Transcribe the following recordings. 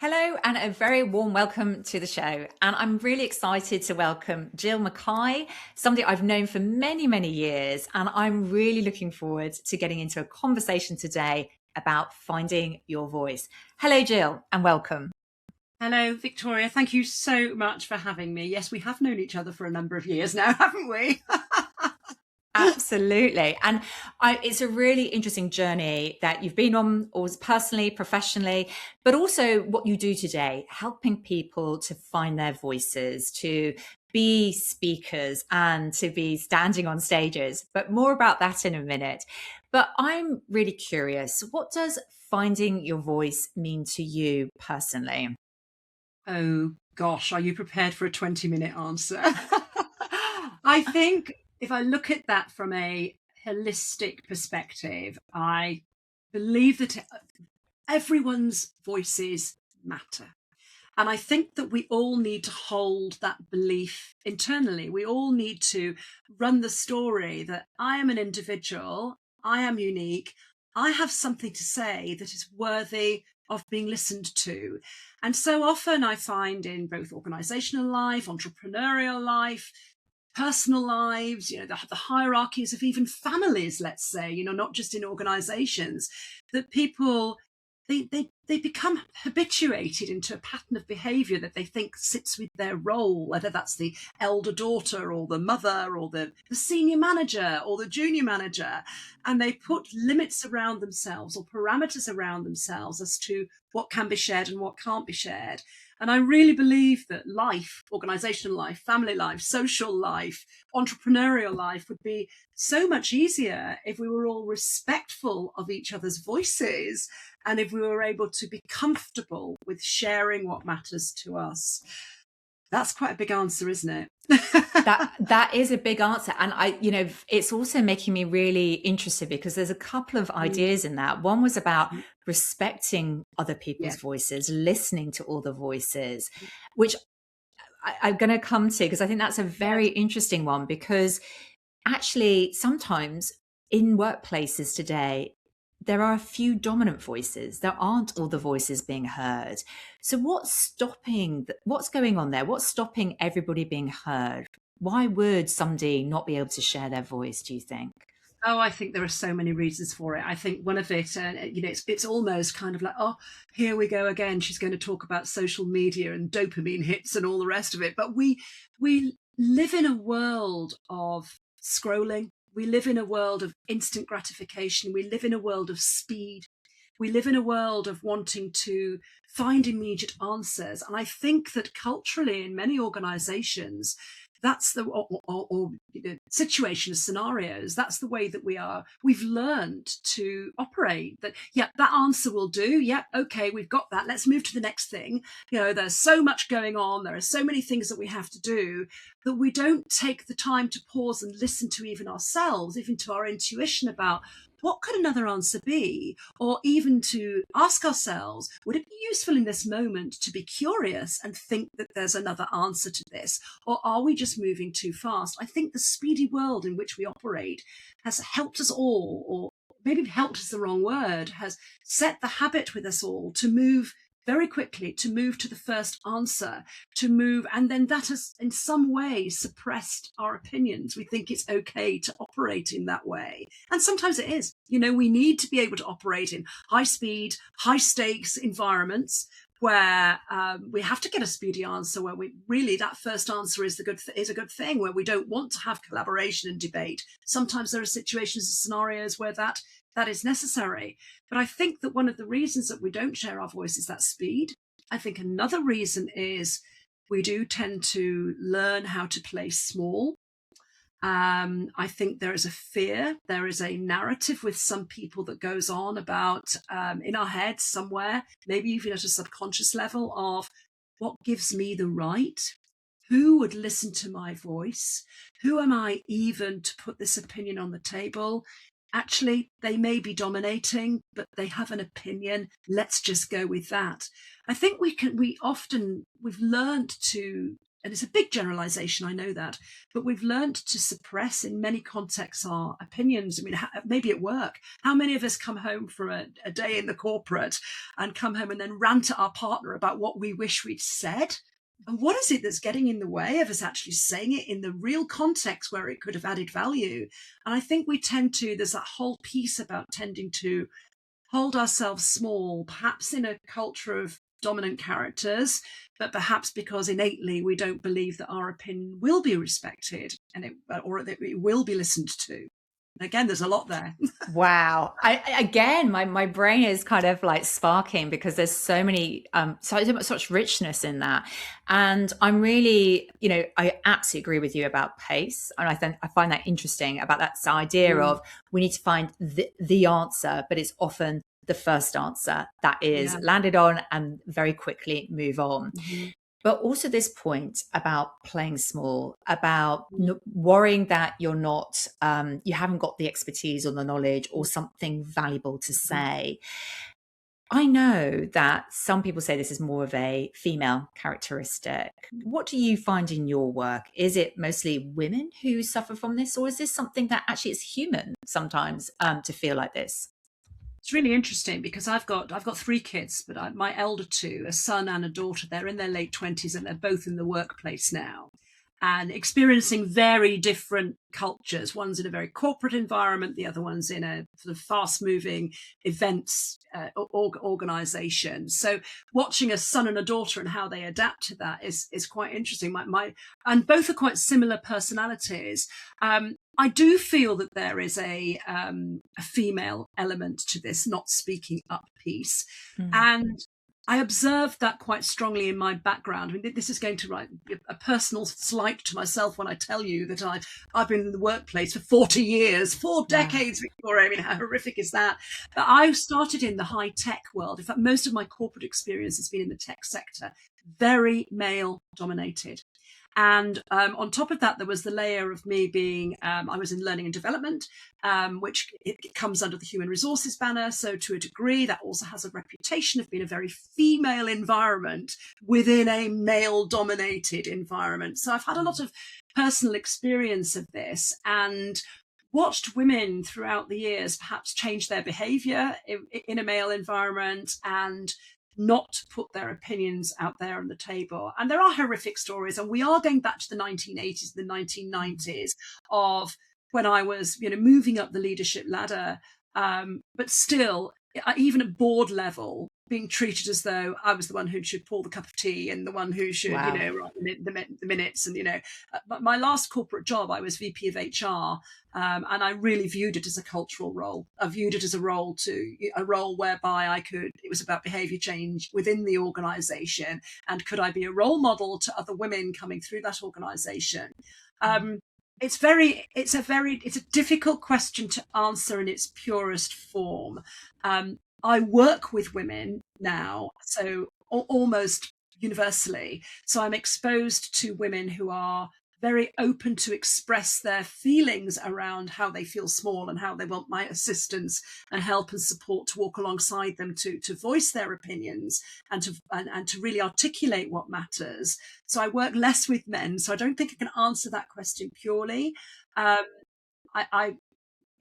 Hello and a very warm welcome to the show. And I'm really excited to welcome Gill McKay, somebody I've known for many, many years. And I'm really looking forward to getting into a conversation today about finding your voice. Hello, Gill, and welcome. Hello, Victoria. Thank you so much for having me. Yes, we have known each other for a number of years now, haven't we? Absolutely. And it's a really interesting journey that you've been on, always personally, professionally, but also what you do today, helping people to find their voices, to be speakers and to be standing on stages. But more about that in a minute. But I'm really curious, what does finding your voice mean to you personally? Oh, gosh, are you prepared for a 20-minute answer? I think if I look at that from a holistic perspective, I believe that everyone's voices matter. And I think that we all need to hold that belief internally. We all need to run the story that I am an individual, I am unique, I have something to say that is worthy of being listened to. And so often I find in both organizational life, entrepreneurial life, personal lives, the hierarchies of even families, let's say, not just in organizations, that people they become habituated into a pattern of behavior that they think sits with their role, whether that's the elder daughter or the mother or the senior manager or the junior manager. And they put limits around themselves or parameters around themselves as to what can be shared and what can't be shared. And I really believe that life, organizational life, family life, social life, entrepreneurial life would be so much easier if we were all respectful of each other's voices and if we were able to be comfortable with sharing what matters to us. That's quite a big answer, isn't it? That is a big answer. And it's also making me really interested because there's a couple of ideas in that. One was about respecting other people's voices, listening to all the voices, which I'm going to come to because I think that's a very interesting one, because actually sometimes in workplaces today, there are a few dominant voices. There aren't all the voices being heard. So what's going on there? What's stopping everybody being heard? Why would somebody not be able to share their voice, do you think? Oh, I think there are so many reasons for it. I think one of it, it's almost kind of like, oh, here we go again. She's going to talk about social media and dopamine hits and all the rest of it. But we live in a world of scrolling. We live in a world of instant gratification. We live in a world of speed. We live in a world of wanting to find immediate answers. And I think that culturally in many organizations, that's the situation scenarios, that's the way that we've learned to operate. That that answer will do. Okay, we've got that, let's move to the next thing. There's so much going on, there are so many things that we have to do, that we don't take the time to pause and listen to even ourselves, even to our intuition about what could another answer be, or even to ask ourselves, would it be useful in this moment to be curious and think that there's another answer to this, or are we just moving too fast? I think the speedy world in which we operate has helped us all, or maybe helped is the wrong word, has set the habit with us all to move very quickly, to move to the first answer, to move, and then that has in some way suppressed our opinions. We think it's okay to operate in that way. And sometimes it is. We need to be able to operate in high speed, high stakes environments where we have to get a speedy answer, where we really, that first answer is a good thing, where we don't want to have collaboration and debate. Sometimes there are situations and scenarios where that is necessary. But I think that one of the reasons that we don't share our voice is that speed. I think another reason is we do tend to learn how to play small. I think there is a fear, there is a narrative with some people that goes on about in our heads somewhere, maybe even at a subconscious level, of what gives me the right? Who would listen to my voice? Who am I even to put this opinion on the table? Actually, they may be dominating, but they have an opinion. Let's just go with that. I think we've learned to and it's a big generalization, I know that, but we've learned to suppress in many contexts our opinions. I mean, maybe at work, how many of us come home from a day in the corporate and come home and then rant at our partner about what we wish we'd said? And what is it that's getting in the way of us actually saying it in the real context where it could have added value? And I think we tend to, there's that whole piece about tending to hold ourselves small, perhaps in a culture of dominant characters, but perhaps because innately we don't believe that our opinion will be respected or that it will be listened to. Again, there's a lot there. Wow. Again, my brain is kind of like sparking because there's so many, such richness in that. And I'm really, I absolutely agree with you about pace. And I find that interesting about that idea of we need to find the answer, but it's often the first answer that is landed on and very quickly move on. Mm-hmm. But also this point about playing small, about worrying that you're not, you haven't got the expertise or the knowledge or something valuable to say. I know that some people say this is more of a female characteristic. What do you find in your work? Is it mostly women who suffer from this, or is this something that actually is human sometimes to feel like this? It's really interesting because I've got 3 kids, but my elder 2, a son and a daughter, they're in their late 20s and they're both in the workplace now and experiencing very different cultures. One's in a very corporate environment, the other one's in a sort of fast-moving events organization. So watching a son and a daughter and how they adapt to that is quite interesting. And both are quite similar personalities. I do feel that there is a female element to this not speaking up piece. And I observed that quite strongly in my background. I mean, this is going to write a personal slight to myself when I tell you that I've been in the workplace for 40 years, 4 decades, Victoria. I mean, how horrific is that? But I started in the high tech world. In fact, most of my corporate experience has been in the tech sector, very male dominated. And on top of that, there was the layer of me being, I was in learning and development, which it comes under the human resources banner. So to a degree, that also has a reputation of being a very female environment within a male dominated environment. So I've had a lot of personal experience of this and watched women throughout the years perhaps change their behavior in a male environment and not put their opinions out there on the table. And there are horrific stories, and we are going back to the 1980s, the 1990s of when I was, moving up the leadership ladder, but still, even at board level, being treated as though I was the one who should pour the cup of tea and the one who should, write the minutes. And, my last corporate job, I was VP of HR, and I really viewed it as a cultural role. I viewed it as a role whereby it was about behavior change within the organization. And could I be a role model to other women coming through that organization? It's a difficult question to answer in its purest form. I work with women now, so almost universally. So I'm exposed to women who are very open to express their feelings around how they feel small and how they want my assistance and help and support to walk alongside them to voice their opinions and to really articulate what matters. So I work less with men. So I don't think I can answer that question purely. In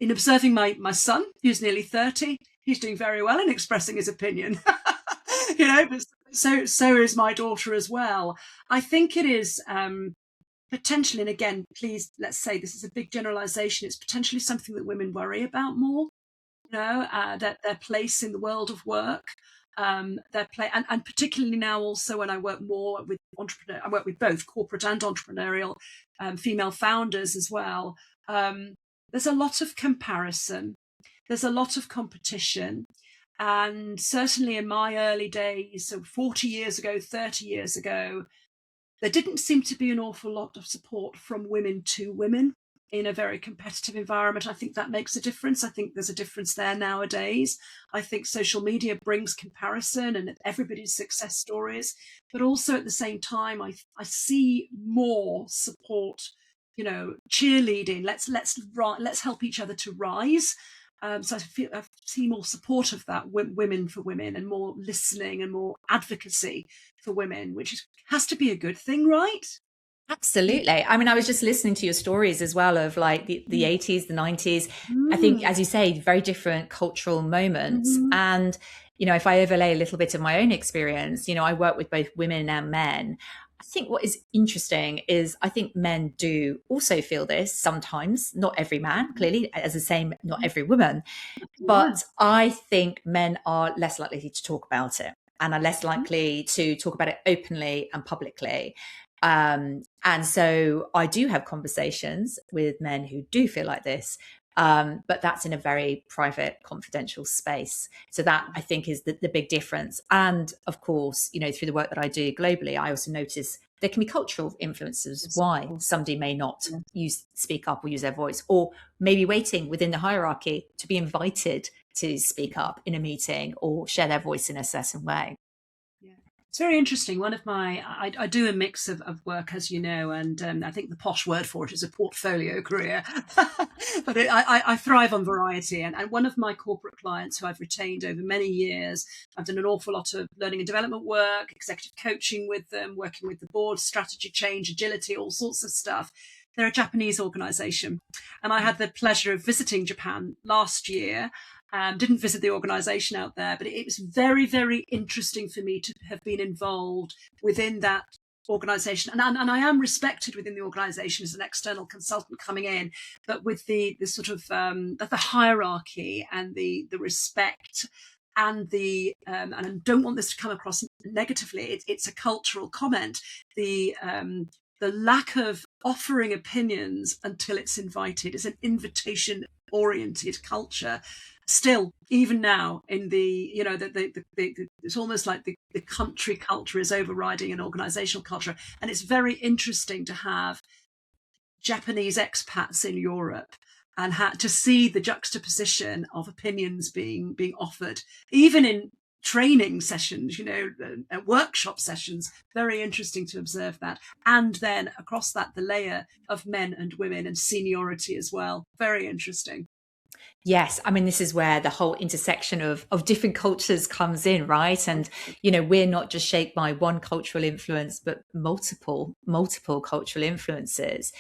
observing my son, who's nearly 30, he's doing very well in expressing his opinion. But so is my daughter as well. I think it is potentially, and again, please, let's say this is a big generalization, it's potentially something that women worry about more, that their place in the world of work, and particularly now also when I work more with entrepreneurs, I work with both corporate and entrepreneurial female founders as well. There's a lot of comparison. There's a lot of competition. And certainly in my early days, so 40 years ago, 30 years ago, there didn't seem to be an awful lot of support from women to women in a very competitive environment. I think that makes a difference. I think there's a difference there nowadays. I think social media brings comparison and everybody's success stories, but also at the same time, I see more support, cheerleading. Let's help each other to rise. So I see more support of that, women for women, and more listening and more advocacy for women, which has to be a good thing, right? Absolutely. I mean, I was just listening to your stories as well of like the 80s, the 90s. I think, Mm. as you say, very different cultural moments. Mhm. And, you know, if I overlay a little bit of my own experience, you know, I work with both women and men. I think what is interesting is I think men do also feel this sometimes, not every man, clearly, as the same, not every woman. Yeah. But I think men are less likely to talk about it and are less likely to talk about it openly and publicly. And so I do have conversations with men who do feel like this, but that's in a very private, confidential space. So that I think is the big difference. And of course, you know, through the work that I do globally, I also notice there can be cultural influences Yes, of why course. somebody may not Yeah. speak up or use their voice, or maybe waiting within the hierarchy to be invited to speak up in a meeting or share their voice in a certain way. Yeah. It's very interesting. One of my, I do a mix of work, as you know, and I think the posh word for it is a portfolio career. But I thrive on variety. And one of my corporate clients who I've retained over many years, I've done an awful lot of learning and development work, executive coaching with them, working with the board, strategy change, agility, all sorts of stuff. They're a Japanese organization. And I had the pleasure of visiting Japan last year. Didn't visit the organisation out there, but it was very, very interesting for me to have been involved within that organisation. And I am respected within the organisation as an external consultant coming in, but with the sort of the hierarchy and the respect and and I don't want this to come across negatively. It's a cultural comment. The lack of offering opinions until it's invited is an invitation oriented culture still, even now, in the, you know, it's almost like the country culture is overriding an organizational culture. And it's very interesting to have Japanese expats in Europe and to see the juxtaposition of opinions being offered, even in training sessions, you know, workshop sessions. Very interesting to observe that. And then across that, the layer of men and women and seniority as well. Very interesting. Yes, I mean, this is where the whole intersection of different cultures comes in, right? And you know, we're not just shaped by one cultural influence, but multiple cultural influences.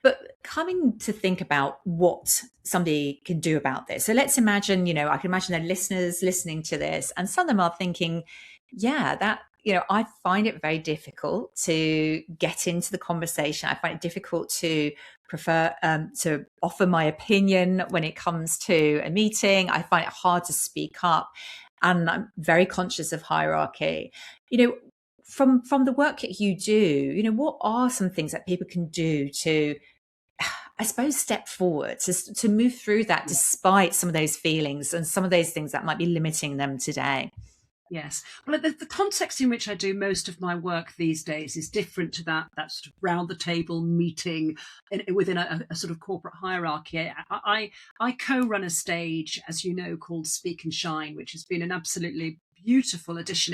But coming to think about what somebody can do about this. So let's imagine, you know, I can imagine the listeners listening to this, and some of them are thinking, yeah, that, you know, I find it very difficult to get into the conversation. I find it difficult to prefer to offer my opinion when it comes to a meeting. I find it hard to speak up, and I'm very conscious of hierarchy. You know, from the work that you do, you know, what are some things that people can do to, I suppose, step forward to move through that despite some of those feelings and some of those things that might be limiting them today? Yes. Well, the context in which I do most of my work these days is different to that sort of round the table meeting within a sort of corporate hierarchy. I co-run a stage, as you know, called Speak and Shine, which has been an absolutely beautiful addition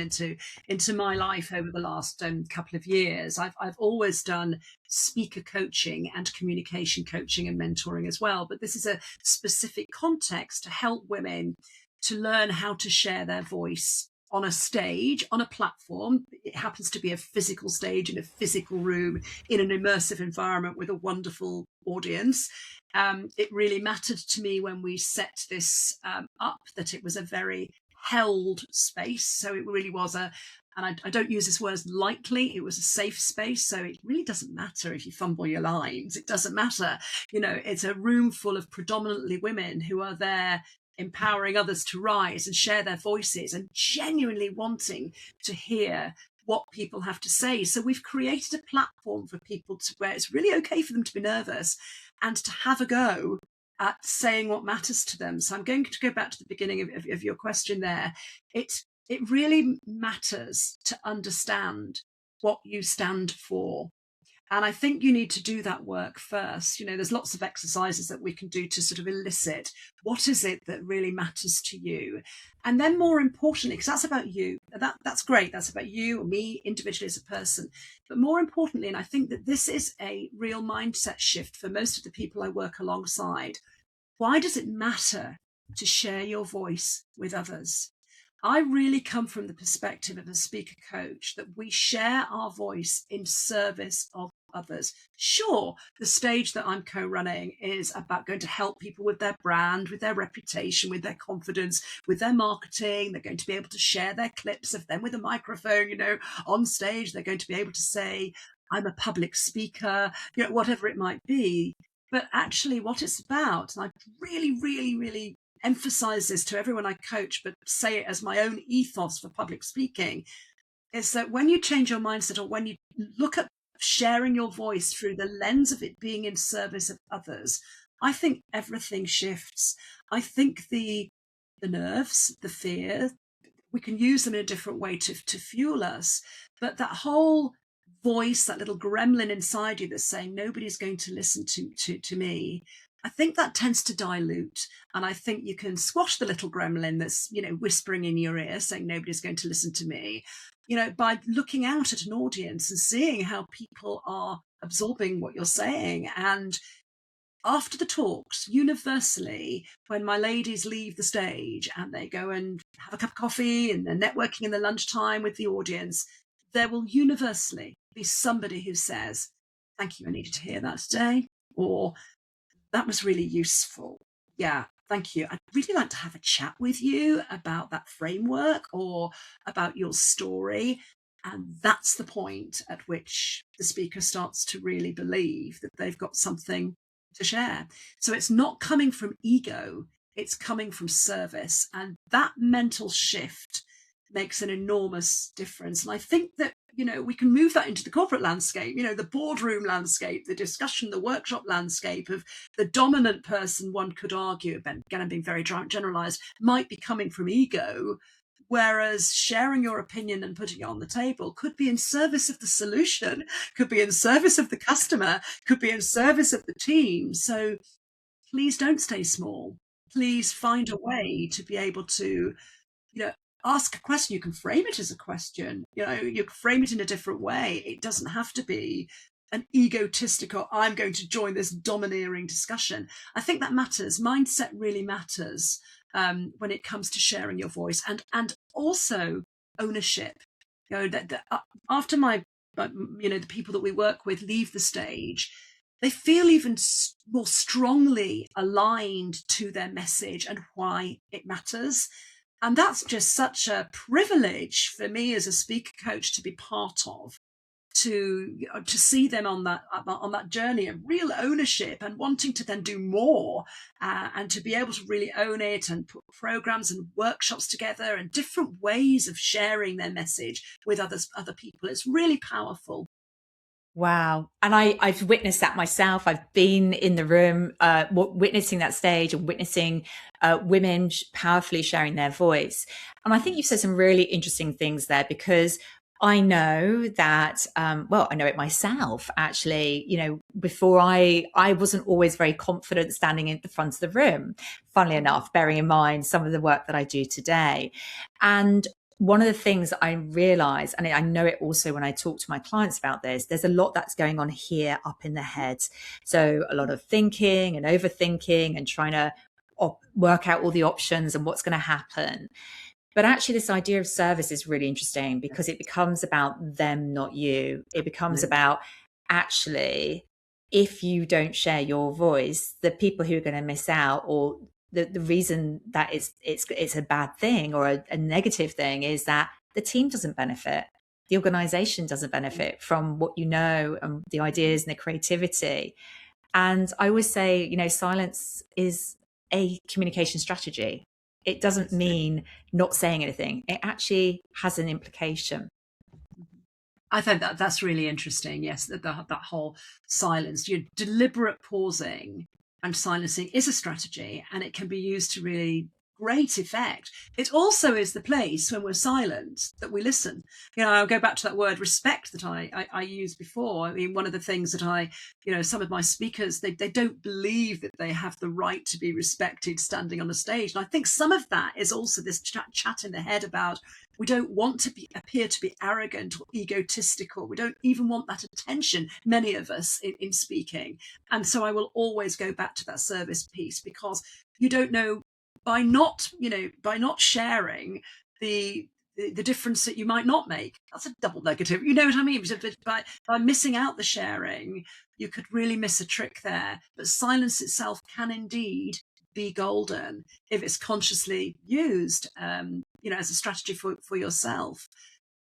into my life over the last couple of years. I've always done speaker coaching and communication coaching and mentoring as well, but this is a specific context to help women to learn how to share their voice on a stage, on a platform. It happens to be a physical stage in a physical room in an immersive environment with a wonderful audience. It really mattered to me when we set this up that it was a very held space. So it really was and I don't use this word lightly, it was a safe space. So it really doesn't matter if you fumble your lines. It doesn't matter. You know, it's a room full of predominantly women who are there empowering others to rise and share their voices and genuinely wanting to hear what people have to say. So we've created a platform for people to where it's really okay for them to be nervous and to have a go at saying what matters to them. So I'm going to go back to the beginning of your question there. It really matters to understand what you stand for. And I think you need to do that work first. You know, there's lots of exercises that we can do to sort of elicit what is it that really matters to you. And then more importantly, because that's about you, that's great. That's about you or me individually as a person. But more importantly, and I think that this is a real mindset shift for most of the people I work alongside. Why does it matter to share your voice with others? I really come from the perspective of a speaker coach that we share our voice in service of others. Sure, the stage that I'm co-running is about going to help people with their brand, with their reputation, with their confidence, with their marketing. They're going to be able to share their clips of them with a microphone, on stage. They're going to be able to say, I'm a public speaker, whatever it might be. But actually what it's about, and I really, really, really emphasize this to everyone I coach, but say it as my own ethos for public speaking, is that when you change your mindset, or when you look at sharing your voice through the lens of it being in service of others, I think everything shifts. I think the nerves, the fear, we can use them in a different way to fuel us. But that whole voice, that little gremlin inside you that's saying nobody's going to listen to me, I think that tends to dilute. And I think you can squash the little gremlin that's, whispering in your ear saying nobody's going to listen to me, by looking out at an audience and seeing how people are absorbing what you're saying. And after the talks, universally, when my ladies leave the stage and they go and have a cup of coffee and they're networking in the lunchtime with the audience, there will universally be somebody who says, thank you, I needed to hear that today, or that was really useful. Yeah, thank you. I'd really like to have a chat with you about that framework or about your story. And that's the point at which the speaker starts to really believe that they've got something to share. So it's not coming from ego, it's coming from service. And that mental shift makes an enormous difference. And I think that, we can move that into the corporate landscape, the boardroom landscape, the discussion, the workshop landscape of the dominant person, one could argue, again, I'm being very generalized, might be coming from ego, whereas sharing your opinion and putting it on the table could be in service of the solution, could be in service of the customer, could be in service of the team. So please don't stay small. Please find a way to be able to, ask a question. You can frame it as a question. You can frame it in a different way. It doesn't have to be an egotistical, I'm going to join this domineering discussion. I think that matters. Mindset really matters when it comes to sharing your voice, and also ownership. That after the people that we work with leave the stage, they feel even more strongly aligned to their message and why it matters. And that's just such a privilege for me as a speaker coach to be part of, to see them on that journey of real ownership and wanting to then do more, and to be able to really own it and put programs and workshops together and different ways of sharing their message with other people. It's really powerful. Wow. And I've witnessed that myself. I've been in the room, witnessing that stage and witnessing women powerfully sharing their voice. And I think you've said some really interesting things there, because I know that, I know it myself, actually. Before I wasn't always very confident standing in the front of the room, funnily enough, bearing in mind some of the work that I do today. And one of the things I realize, and I know it also when I talk to my clients about this, there's a lot that's going on here up in the head. So a lot of thinking and overthinking and trying to work out all the options and what's going to happen. But actually, this idea of service is really interesting, because it becomes about them, not you. It becomes about, actually, if you don't share your voice, the people who are going to miss out, or the reason that it's a bad thing or a negative thing, is that the team doesn't benefit. The organization doesn't benefit from what and the ideas and the creativity. And I always say, silence is a communication strategy. It doesn't mean not saying anything. It actually has an implication. I think that's really interesting. Yes, that whole silence, deliberate pausing and silencing is a strategy, and it can be used to really great effect. It also is the place when we're silent that we listen. I'll go back to that word respect that I used before. I mean, one of the things that some of my speakers, they don't believe that they have the right to be respected standing on a stage. And I think some of that is also this chat in the head about, we don't want to appear to be arrogant or egotistical. We don't even want that attention, many of us, in speaking. And so I will always go back to that service piece, because you don't know, by not sharing, the the difference that you might not make. That's a double negative. You know what I mean? So by missing out the sharing, you could really miss a trick there. But silence itself can indeed be golden if it's consciously used, as a strategy for yourself.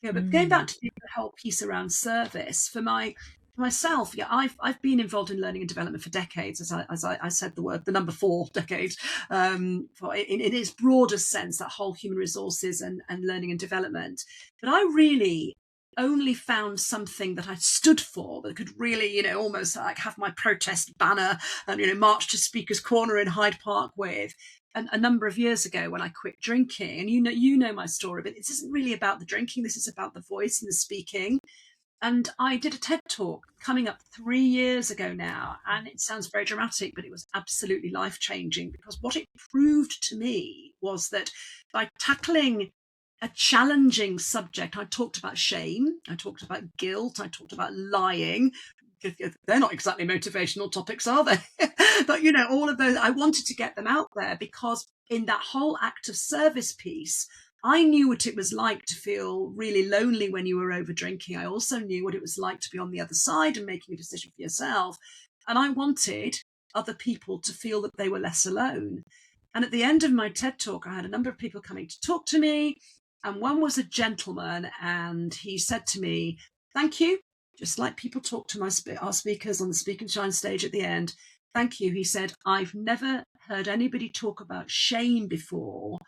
Yeah, but going back to the whole piece around service, for myself, I've been involved in learning and development for decades, as I said the number 4 decades, for in its broadest sense, that whole human resources and learning and development. But I really only found something that I stood for, that could really, almost like have my protest banner and, march to Speaker's Corner in Hyde Park with. And a number of years ago when I quit drinking, and you know my story, but this isn't really about the drinking. This is about the voice and the speaking. And I did a TED talk coming up 3 years ago now, and it sounds very dramatic, but it was absolutely life-changing, because what it proved to me was that by tackling a challenging subject, I talked about shame, I talked about guilt, I talked about lying. They're not exactly motivational topics, are they? But, all of those, I wanted to get them out there, because in that whole act of service piece, I knew what it was like to feel really lonely when you were over drinking. I also knew what it was like to be on the other side and making a decision for yourself. And I wanted other people to feel that they were less alone. And at the end of my TED talk, I had a number of people coming to talk to me. And one was a gentleman, and he said to me, "Thank you." Just like people talk to our speakers on the Speak and Shine stage at the end. "Thank you." He said, "I've never heard anybody talk about shame before.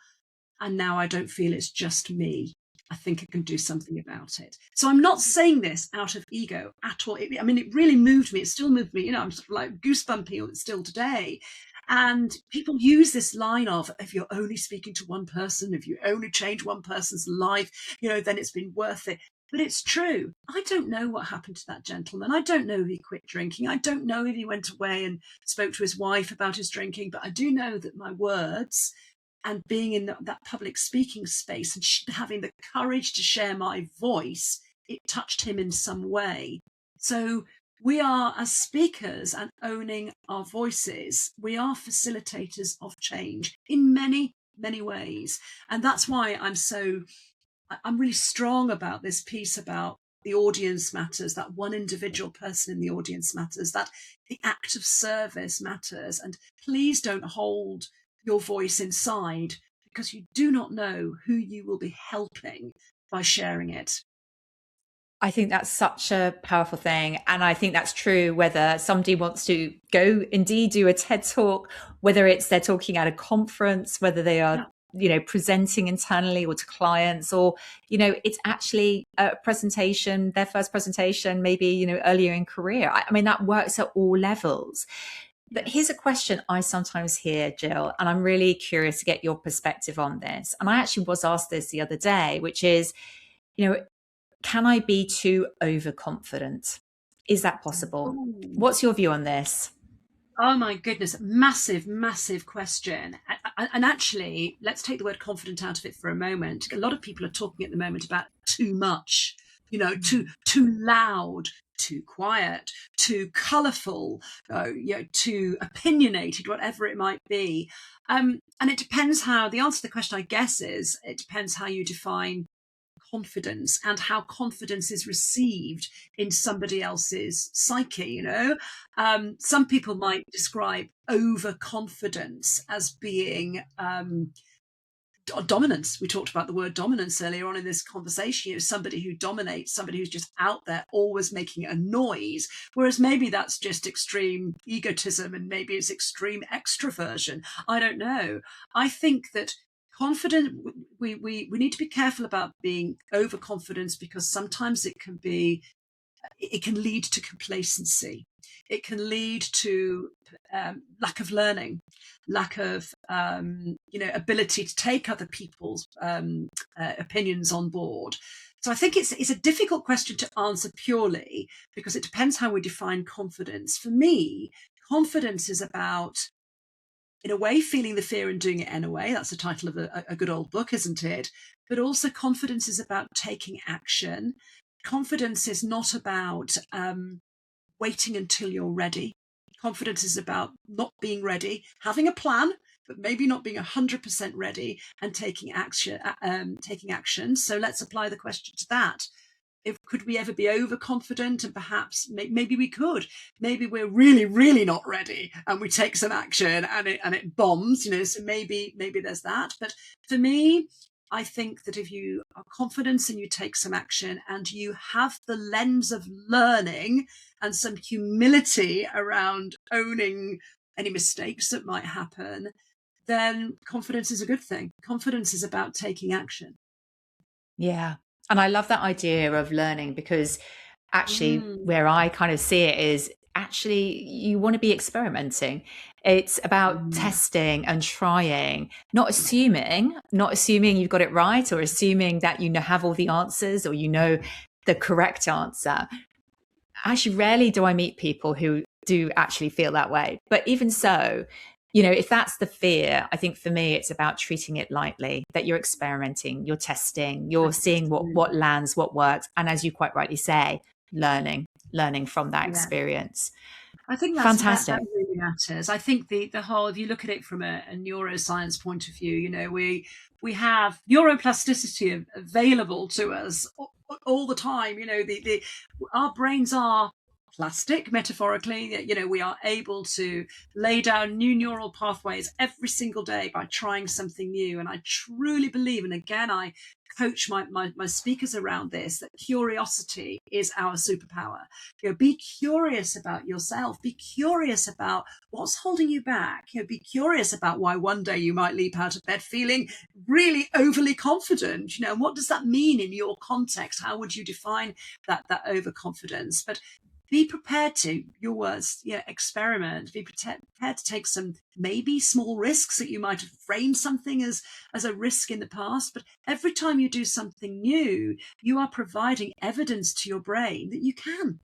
And now I don't feel it's just me. I think I can do something about it." So I'm not saying this out of ego at all. It really moved me. It still moved me. I'm sort of like goosebumpy still today. And people use this line of, if you're only speaking to one person, if you only change one person's life, then it's been worth it. But it's true. I don't know what happened to that gentleman. I don't know if he quit drinking. I don't know if he went away and spoke to his wife about his drinking. But I do know that my words and being in that public speaking space and having the courage to share my voice, it touched him in some way. So we are, as speakers and owning our voices, we are facilitators of change in many, many ways. And that's why I'm really strong about this piece about the audience matters, that one individual person in the audience matters, that the act of service matters. And please don't hold your voice inside, because you do not know who you will be helping by sharing it. I think that's such a powerful thing. And I think that's true whether somebody wants to go indeed do a TED talk, whether it's they're talking at a conference, whether they are, presenting internally or to clients, or, it's actually a presentation, their first presentation, maybe, earlier in career. I mean, that works at all levels. But here's a question I sometimes hear, Gill, and I'm really curious to get your perspective on this. And I actually was asked this the other day, which is, can I be too overconfident? Is that possible? Ooh. What's your view on this? Oh my goodness, massive, massive question. And actually, let's take the word confident out of it for a moment. A lot of people are talking at the moment about too much, too loud, too quiet, too colourful, too opinionated, whatever it might be. And it depends the answer to the question, I guess, is it depends how you define confidence and how confidence is received in somebody else's psyche. Some people might describe overconfidence as being dominance. We talked about the word dominance earlier on in this conversation. Somebody who dominates, somebody who's just out there always making a noise, whereas maybe that's just extreme egotism and maybe it's extreme extroversion. I don't know. I think that confident, we need to be careful about being overconfident, because sometimes it can lead to complacency. It can lead to lack of learning, lack of ability to take other people's opinions on board. So I think it's a difficult question to answer purely, because it depends how we define confidence. For me, confidence is about, in a way, feeling the fear and doing it anyway. That's the title of a good old book, isn't it? But also confidence is about taking action. Confidence is not about waiting until you're ready. Confidence is about not being ready, having a plan, but maybe not being 100% ready and taking action. So let's apply the question to that. Could we ever be overconfident? And perhaps maybe we could. Maybe we're really, really not ready, and we take some action, and it bombs. So maybe there's that. But for me, I think that if you are confident and you take some action, and you have the lens of learning and some humility around owning any mistakes that might happen, then confidence is a good thing. Confidence is about taking action. Yeah. And I love that idea of learning, because actually where I kind of see it is actually you want to be experimenting. It's about testing and trying, not assuming you've got it right, or assuming that have all the answers, or the correct answer. Actually, rarely do I meet people who do actually feel that way. But even so, if that's the fear, I think for me, it's about treating it lightly, that you're experimenting, you're testing, you're seeing what lands, what works. And as you quite rightly say, learning from that experience. I think that's fantastic. That really matters. I think the whole, if you look at it from a neuroscience point of view, we have neuroplasticity available to us all the time. Our brains are plastic, metaphorically. We are able to lay down new neural pathways every single day by trying something new. And I truly believe, and again, I coach my speakers around this, that curiosity is our superpower. Be curious about yourself. Be curious about what's holding you back. Be curious about why one day you might leap out of bed feeling really overly confident. What does that mean in your context? How would you define that overconfidence? But be prepared to, your words, experiment. Be prepared to take some maybe small risks that you might have framed something as a risk in the past. But every time you do something new, you are providing evidence to your brain that you can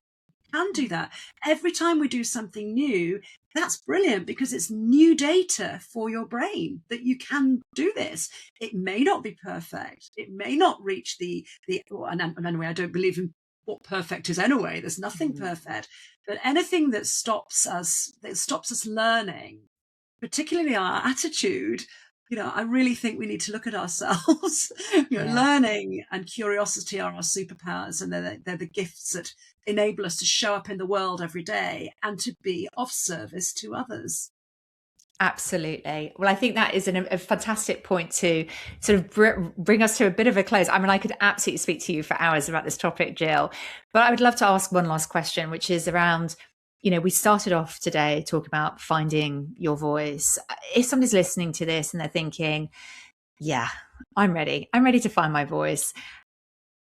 do that. Every time we do something new, that's brilliant, because it's new data for your brain that you can do this. It may not be perfect. It may not reach and anyway, I don't believe in what perfect is anyway. There's nothing perfect, but anything that stops us learning, particularly our attitude, I really think we need to look at ourselves. Learning and curiosity are our superpowers, and they're the gifts that enable us to show up in the world every day and to be of service to others. Absolutely. Well, I think that is a fantastic point to sort of bring us to a bit of a close. I mean, I could absolutely speak to you for hours about this topic, Gill, but I would love to ask one last question, which is around, we started off today talking about finding your voice. If somebody's listening to this and they're thinking, yeah, I'm ready to find my voice,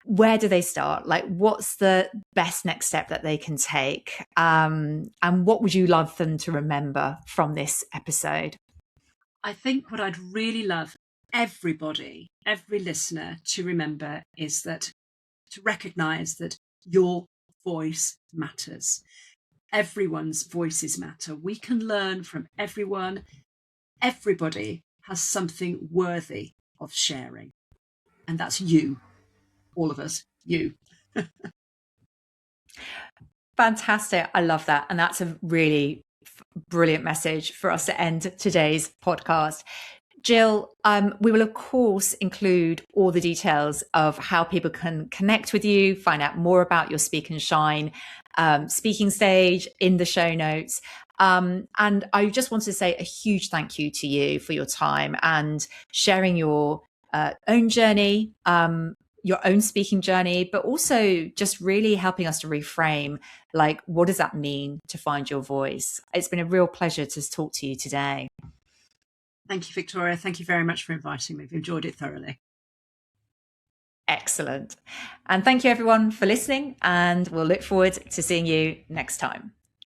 where do they start? Like, what's the best next step that they can take? And what would you love them to remember from this episode? I think what I'd really love every listener to remember is that to recognize that your voice matters. Everyone's voices matter. We can learn from everyone. Everybody has something worthy of sharing. And that's you. All of us, you. Fantastic. I love that. And that's a really brilliant message for us to end today's podcast. Gill, we will, of course, include all the details of how people can connect with you, find out more about your Speak and Shine speaking stage in the show notes. And I just want to say a huge thank you to you for your time and sharing your own journey, your own speaking journey, but also just really helping us to reframe, like, what does that mean to find your voice? It's been a real pleasure to talk to you today. Thank you, Victoria. Thank you very much for inviting me. I've enjoyed it thoroughly. Excellent. And thank you everyone for listening, and we'll look forward to seeing you next time.